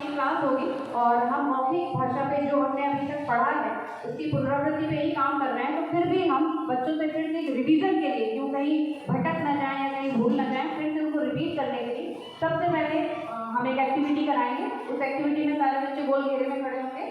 Class होगी और हम मौखिक भाषा पे जो हमने अभी तक पढ़ा है उसकी पुनरावृत्ति पे ही काम कर रहे हैं। तो फिर भी हम बच्चों से फिर से रिवीजन के लिए, क्यों कहीं भटक ना जाए या कहीं भूल ना जाए, फिर से उनको रिपीट करने के लिए सबसे पहले हम एक एक्टिविटी कराएंगे। उस एक्टिविटी में सारे बच्चे गोल घेरे में खड़े होंगे।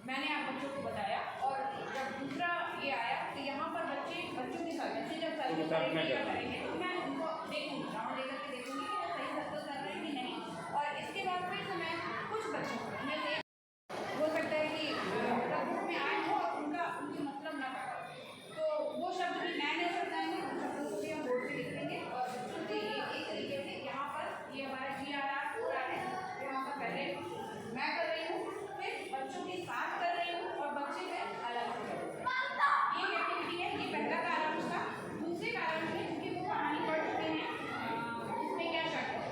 मैंने आप बच्चों को बताया और जब दूसरा ये आया तो यहाँ पर बच्चों के साथ बच्चे जब सर्कल करेंगे तो मैं उनको देखूँगी, राउंड लेकर के देखूँगी कि वो सही सर्कल कर रहे हैं कि नहीं। और इसके बाद फिर से मैं कुछ बच्चों को मैं से हो सकता है कि ग्रुप में आए हो और उनके मतलब ना पता, तो वो शब्द भी नए नए शब्द आएंगे, उन शब्दों को भी हम बोर्ड पे लिख देंगे। और बच्चों से एक तरीके से यहाँ पर ये हमारा GRR हो रहा है, यहाँ पर पहले मैं कर रही हूँ, फिर बच्चों के साथ कर रही हूँ और बच्चे फिर अलग हो गए। ये एक्टिविटी है, ये पहला कारण था। दूसरे कारण में क्योंकि वो कहानी पढ़ चुके हैं, उसमें क्या शक है,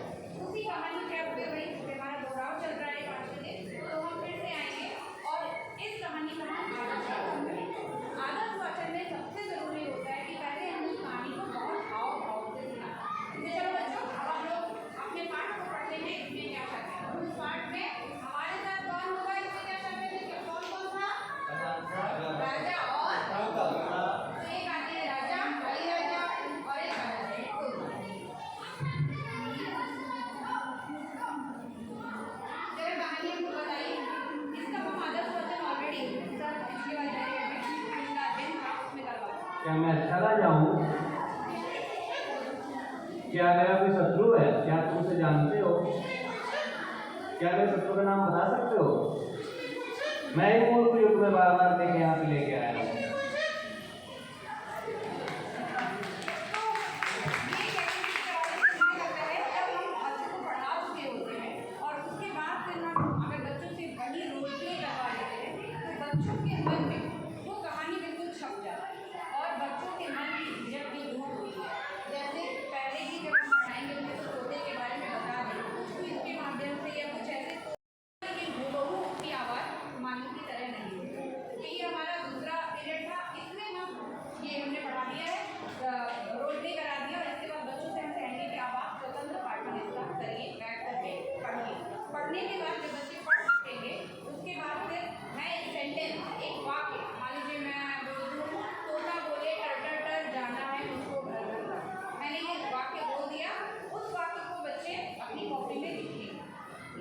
उसी कहानी क्या हुए भाई हमारा दोहराव चल रहा है 5 बजे, तो हम फिर से आएंगे और इस कहानी का हम आदर्श वाचन करेंगे। आदर्श वाचन में सबसे जरूरी होता है कि पहले हम उस कहानी को बहुत हाव भाव से सुना। चलो बच्चों, अब आप लोग अपने पाठ को पढ़ लेंगे, इसमें क्या शक है। उस पाठ में हमारे साथ कौन होगा, इसमें क्या शक है, कौन कौन था, राजा और तो एक आते हैं राजा, बड़ी राजा और एक आते हैं जरा कहानी हमको बताइए। इसका हम आदर्श वचन ऑलरेडी सर पिछली वाली जगह में इसका अध्ययन था, उसमें करवा। क्या मैं अच्छा राजा हूँ? क्या मेरा कोई शत्रु है? क्या तुम उसे जानते हो? क्या मेरे शत्रु का नाम बता सकते हो? मैं ही मूर्ख युग में बार बार लेके यहाँ पे लेके आया हूँ। बच्चों के मन में वो कहानी बिल्कुल छप जाती है और बच्चों के मन की झिझक भी दूर होती है। जैसे पहले ही जब हम पढ़ाएंगे उन्हें तो तोते के बारे में बता दें, तो इसके माध्यम से या कुछ ऐसे लेकिन हूबहू की आवाज़ मानव की तरह नहीं है। तो ये हमारा दूसरा पीरियड था, इसमें हम ये हमने पढ़ा दिया है, रोल प्ले करा दिया और इसके बाद बच्चों से हम कहेंगे कि अब आप स्वतंत्र पाठन इसका करिए, बैठ करके पढ़िए। पढ़ने के बाद जब बच्चे पढ़ सकेंगे उसके बाद फिर मैं एक सेंटेंस, एक वाक्य, मान लीजिए मैं बोल दूँ तोता बोले टर टर जाना है उसको घर घर। मैंने ये वाक्य बोल दिया, उस वाक्य को बच्चे अपनी कॉपी में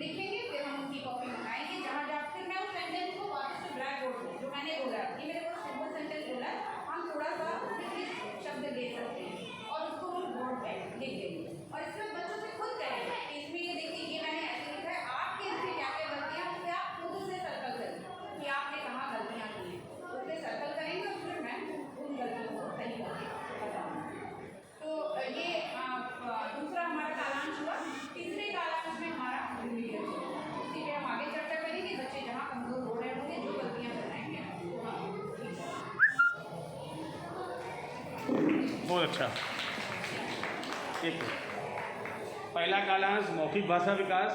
लिखेंगे, फिर हम उनकी कॉपी मंगाएंगे जहाँ फिर मैं उस सेंटेंस को वापस से ब्लैक बोर्ड में जो मैंने बोला, ये मेरे को सिंपल सेंटेंस बोला है, हम थोड़ा सा इंग्लिश शब्द ले सकते हैं और उसको हम बोर्ड पे लिख देंगे। और इसमें बच्चों से खुद करेंगे कि इसमें ये देखिए ये मैंने ऐसे लिखा है, आपके इसमें क्या क्या गलतियाँ उससे आप खुद से सर्कल करेंगे कि आपने कहाँ गलतियाँ की हैं, उससे सर्कल करेंगे और फिर मैं उन गलतियों को सही करके बताऊँगी। तो ये दूसरा हमारा कालांश हुआ। तीसरे कालांश में हमारा रिवीजन, इसी पे हम आगे चर्चा करेंगे। बच्चे जहाँ कमजोर हो रहे होंगे, जो गलतियाँ बनाएंगे बहुत अच्छा। एक पहला कालांश मौखिक भाषा विकास,